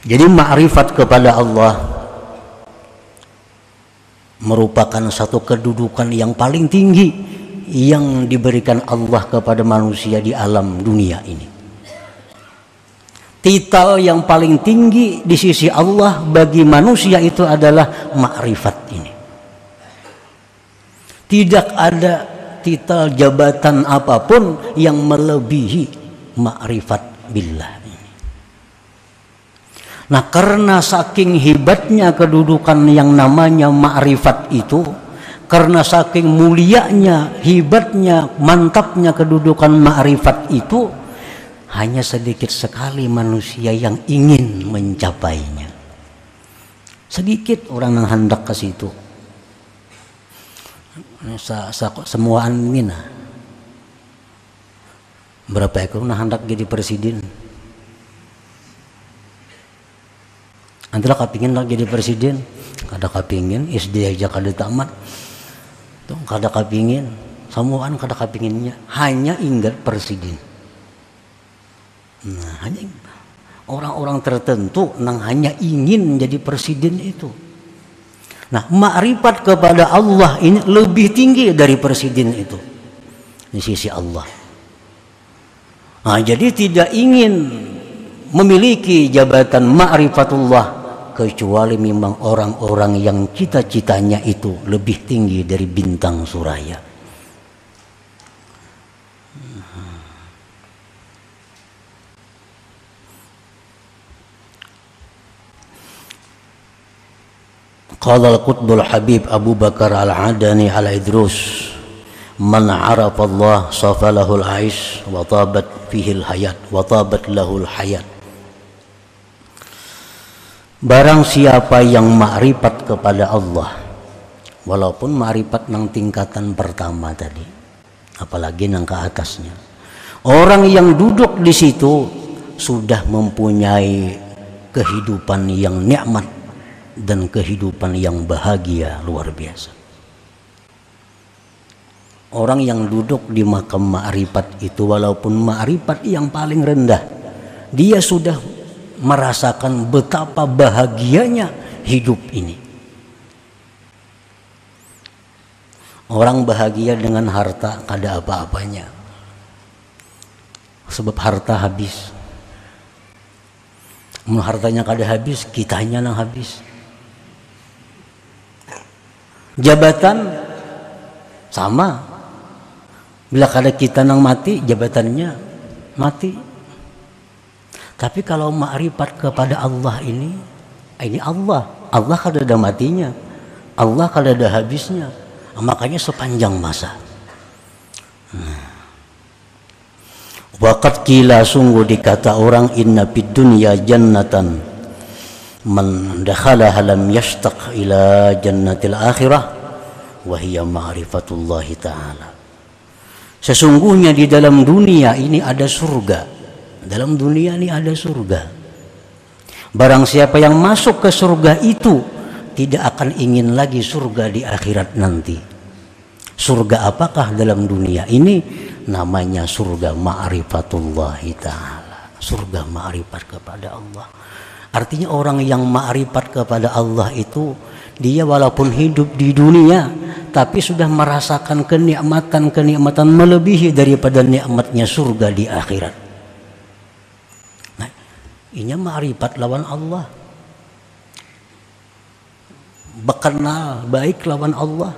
Jadi ma'rifat kepada Allah merupakan satu kedudukan yang paling tinggi yang diberikan Allah kepada manusia di alam dunia ini. Titel yang paling tinggi di sisi Allah bagi manusia itu adalah ma'rifat ini. Tidak ada titel jabatan apapun yang melebihi ma'rifat billah ini. Nah, karena saking hebatnya kedudukan yang namanya ma'rifat itu, karena saking mulianya, hebatnya, mantapnya kedudukan ma'rifat itu, hanya sedikit sekali manusia yang ingin mencapainya. Sedikit orang yang hendak ke situ. Semua mina. Berapa ekor yang hendak jadi presiden? Antara kapingin lagi jadi presiden, kada kapingin, SD aja kada tamat, tuh kada kapingin, semuaan kada kapinginnya, hanya ingat presiden. Nah, hanya orang-orang tertentu yang hanya ingin menjadi presiden itu. Nah, ma'rifat kepada Allah ini lebih tinggi dari presiden itu di sisi Allah. Nah, jadi tidak ingin memiliki jabatan ma'rifatullah kecuali memang orang-orang yang cita-citanya itu lebih tinggi dari bintang suraya. Qala al-qutbul habib Abu Bakar al-Adani al-Idrus, man 'arafa Allah safalahul 'aish wa tabat fihi al-hayat wa tabat lahul hayat. Barang siapa yang ma'rifat kepada Allah, walaupun ma'rifat nang tingkatan pertama tadi, apalagi nang ke atasnya, orang yang duduk di situ sudah mempunyai kehidupan yang nikmat dan kehidupan yang bahagia luar biasa. Orang yang duduk di makam ma'rifat itu, walaupun ma'rifat yang paling rendah, dia sudah merasakan betapa bahagianya hidup ini. Orang bahagia dengan harta kada apa-apanya, sebab harta habis. Mun hartanya kada habis, kitanya nang habis. Jabatan sama, bila kada kita nang mati, jabatannya mati. Tapi kalau ma'rifat kepada Allah ini Allah kada ada matinya, Allah kada ada habisnya, makanya sepanjang masa. Waqad qila, sungguh dikata orang, inna fid dunya jannatan man dakhalaha lam yashtaq ila jannatil akhirah wa hiya ma'rifatullah ta'ala. Sesungguhnya di dalam dunia ini ada surga. Dalam dunia ini ada surga. Barang siapa yang masuk ke surga itu tidak akan ingin lagi surga di akhirat nanti. Surga apakah dalam dunia ini? Namanya surga ma'rifatullah ta'ala. Surga ma'rifat kepada Allah. Artinya orang yang ma'rifat kepada Allah itu, dia walaupun hidup di dunia tapi sudah merasakan kenikmatan melebihi daripada nikmatnya surga di akhirat. Ini ma'rifat lawan Allah, berkenal baik lawan Allah.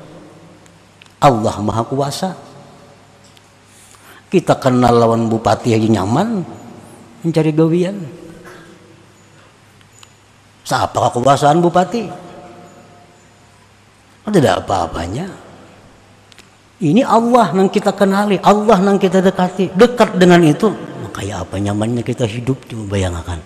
Allah Maha Kuasa. Kita kenal lawan bupati aja nyaman mencari gawian. Siapa kekuasaan bupati? Ada apa-apanya. Ini Allah yang kita kenali, Allah yang kita dekati. Dekat dengan itu, kayak apa nyamannya kita hidup, coba bayangkan.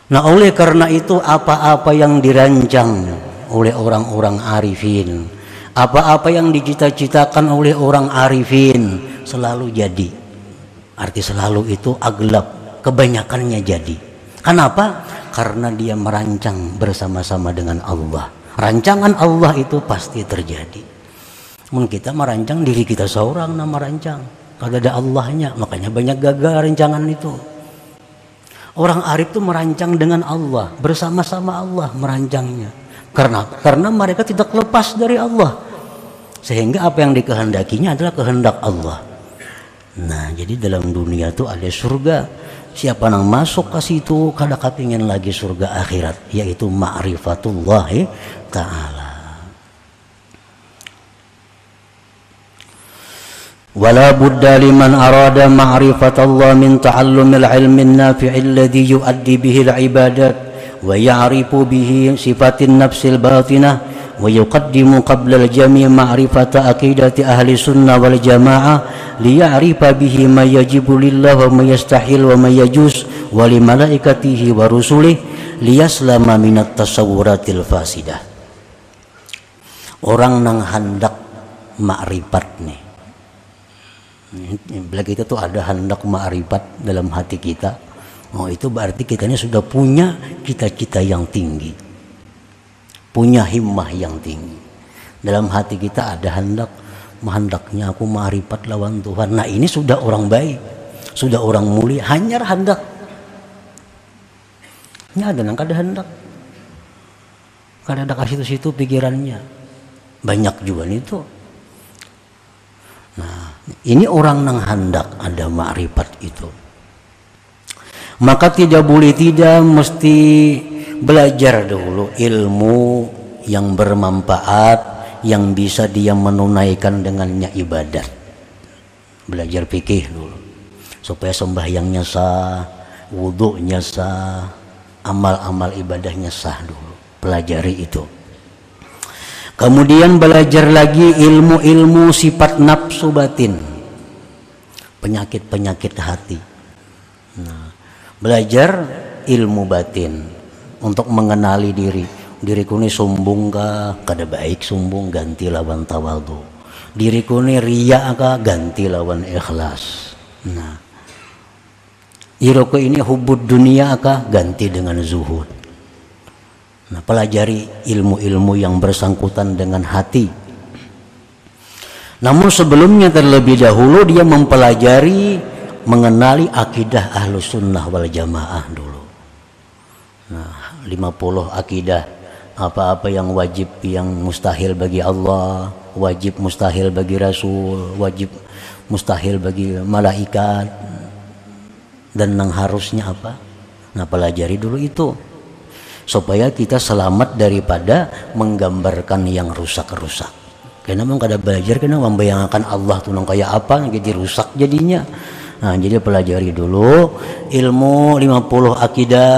Nah, oleh karena itu apa-apa yang dirancang oleh orang-orang arifin, apa-apa yang dicita-citakan oleh orang arifin selalu jadi. Arti selalu itu aglab, kebanyakannya jadi. Kenapa? Karena dia merancang bersama-sama dengan Allah. Rancangan Allah itu pasti terjadi. Mun kita merancang diri kita seorang, nama rancang. Kalau ada Allahnya, makanya banyak gagal rancangan itu. Orang arif itu merancang dengan Allah, bersama-sama Allah merancangnya. Karena mereka tidak lepas dari Allah. Sehingga apa yang dikehendakinya adalah kehendak Allah. Nah, jadi dalam dunia itu ada surga. Siapa yang masuk ke situ kada kepingin lagi surga akhirat, yaitu ma'rifatullah ta'ala. Wala budda liman arada ma'rifatallah min ta'allumil ilmin nafi'il ladzi yu'addi bihi al-ibadat wa ya'rifu bihi sifatin nafsil batinah wa yuqaddimu qabla al-jami' ma'rifata aqidati ahli sunnah wal jamaah liya'rifa bihi ma yajibu lillah wa ma yastahil wa ma yajuz wa li malaikatihi wa rusulih liyaslama minat tasawwuratil fasidah. Orang nang hendak makrifat nih, bila kita tuh ada hendak ma'rifat dalam hati kita, oh itu berarti kita ini sudah punya cita-cita yang tinggi, punya himmah yang tinggi. Dalam hati kita ada hendaknya aku ma'rifat lawan Tuhan. Nah ini sudah orang baik, sudah orang mulia, hanya hendak. Ini ada nang kada hendak, kada ada kasih situ pikirannya, banyak juga itu. Nah, ini orang nang hendak ada ma'rifat itu. Maka tidak boleh tidak mesti belajar dulu ilmu yang bermanfaat, yang bisa dia menunaikan dengannya ibadat. Belajar fikih dulu supaya sembahyangnya sah, wudunya sah, amal-amal ibadahnya sah dulu. Pelajari itu. Kemudian belajar lagi ilmu-ilmu sifat nafsu batin, penyakit-penyakit hati. Nah, belajar ilmu batin untuk mengenali diri. Diriku ini sombong kah? Kada baik sombong, ganti lawan tawadhu. Diriku ini riya kah? Ganti lawan ikhlas. Nah, diriku ini hubud dunia kah? Ganti dengan zuhud. Nah, pelajari ilmu-ilmu yang bersangkutan dengan hati. Namun sebelumnya terlebih dahulu dia mempelajari, mengenali akidah Ahlus Sunnah wal Jamaah dulu. Nah, 50 akidah, apa-apa yang wajib, yang mustahil bagi Allah, wajib mustahil bagi Rasul, wajib mustahil bagi malaikat, dan yang harusnya apa. Nah, pelajari dulu itu supaya kita selamat daripada menggambarkan yang rusak-rusak. Karena memang kada belajar, karena membayangkan Allah tuh nang kayak apa, jadi rusak jadinya. Nah, jadi pelajari dulu ilmu 50 akidah,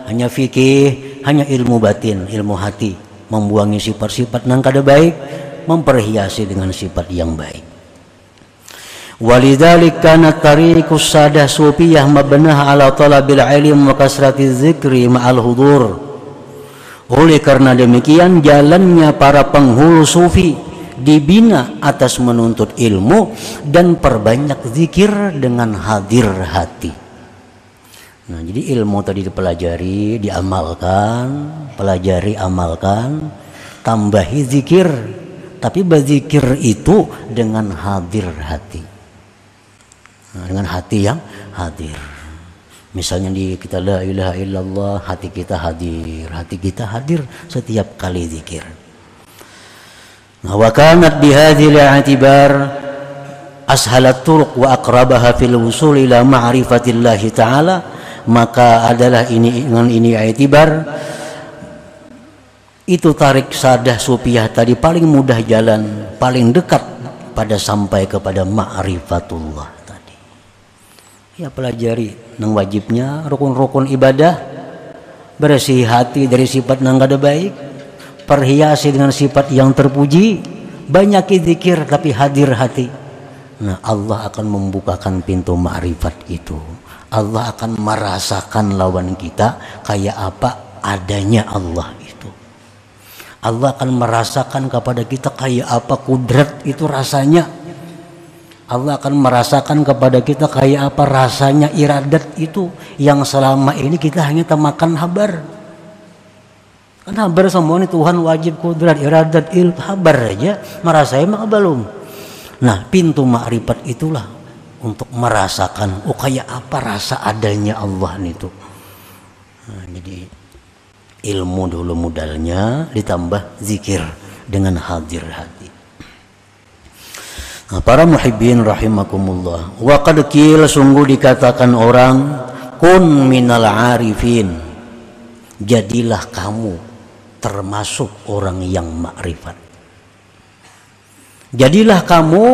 hanya fikih, hanya ilmu batin, ilmu hati, membuangi sifat-sifat nang kada baik, memperhiasi dengan sifat yang baik. Walidzalika kana tariqus sadah sufiyah mabnah ala talabil ilm wa kasratiz zikri ma'al hudur. Oleh karena demikian jalannya para penghulu sufi dibina atas menuntut ilmu dan perbanyak zikir dengan hadir hati. Nah, jadi ilmu tadi dipelajari, diamalkan, pelajari, amalkan, tambahi zikir, tapi berzikir itu dengan hadir hati. Nah, dengan hati yang hadir. Misalnya kita la ilaha illallah, hati kita hadir setiap kali zikir. Nah, wa kanat bihadzal i'tibar ashalat turuq wa aqrabaha fil wusul ila ma'rifatillah ta'ala, maka adalah ini dengan ini i'tibar itu tarik sadah sufiyah tadi paling mudah jalan, paling dekat pada sampai kepada ma'rifatullah. Ya, pelajari nang wajibnya, rukun-rukun ibadah, bersih hati dari sifat nang kada baik, perhiasi dengan sifat yang terpuji, banyak zikir tapi hadir hati. Nah, Allah akan membukakan pintu ma'rifat itu. Allah akan merasakan lawan kita kayak apa adanya Allah itu. Allah akan merasakan kepada kita kayak apa kudrat itu rasanya. Allah akan merasakan kepada kita kayak apa rasanya iradat itu yang selama ini kita hanya temakan habar. Kan habar semua ini Tuhan wajib kudrat iradat habar aja, merasai maka belum. Nah, pintu makrifat itulah untuk merasakan kayak apa rasa adanya Allah itu. Nah, jadi ilmu dulu modalnya, ditambah zikir dengan hadir hati. Nah, para muhibbin rahimakumullah, wa qad qila, sungguh dikatakan orang, kun minal arifin, jadilah kamu termasuk orang yang makrifat. Jadilah kamu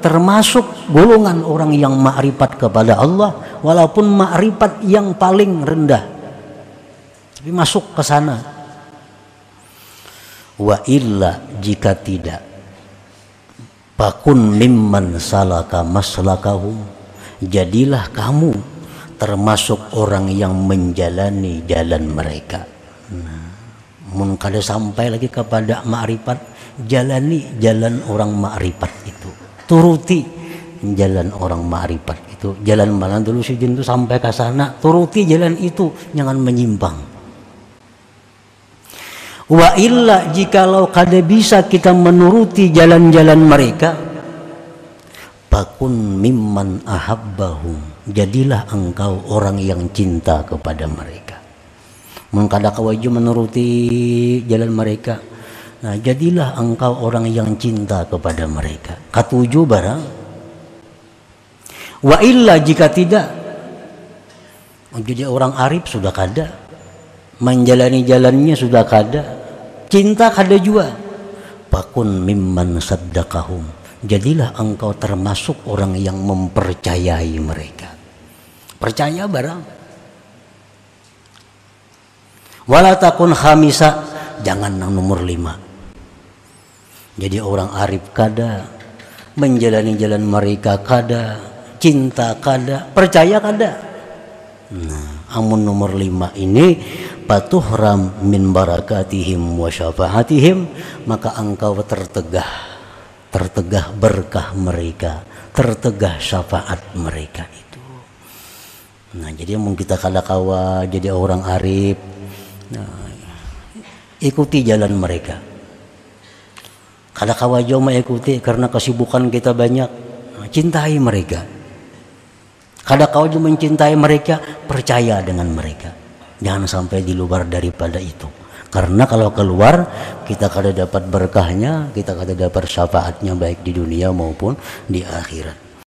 termasuk golongan orang yang makrifat kepada Allah, walaupun makrifat yang paling rendah, tapi masuk ke sana. Wa illa, jika tidak, fakun mimman salaka maslakahum, jadilah kamu termasuk orang yang menjalani jalan mereka. Mun kada sampai lagi kepada makrifat, jalani jalan orang makrifat itu, turuti jalan orang makrifat itu. Jalan mana dulu si jin itu sampai ke sana, turuti jalan itu, jangan menyimpang. Wa illa, jikalau kada bisa kita menuruti jalan-jalan mereka, fakun mimman ahabbahum, jadilah engkau orang yang cinta kepada mereka. Mengkada kawaju menuruti jalan mereka, nah jadilah engkau orang yang cinta kepada mereka. Katujuh barang. Wa illa, jika tidak, jadi orang arif sudah kada, menjalani jalannya sudah kada, cinta kada juga. Fakun mimman saddaqahum, jadilah engkau termasuk orang yang mempercayai mereka. Percaya barang. Wala takun khamisa, jangan nomor 5. Jadi orang arif kada, menjalani jalan mereka kada, cinta kada, percaya kada. Nah, amun nomor 5 ini, patuhram min barakatihim wa syafaatihim, maka engkau tertegah berkah mereka, tertegah syafaat mereka itu. Nah, jadi mungkin kita kada kawa jadi orang arif, nah, ikuti jalan mereka. Kada kawa jauh mengikuti karena kesibukan kita banyak, nah, cintai mereka. Kada kawa jauh mencintai mereka, percaya dengan mereka. Jangan sampai di luar daripada itu. Karena kalau keluar, kita kada dapat berkahnya, kita kada dapat syafaatnya baik di dunia maupun di akhirat.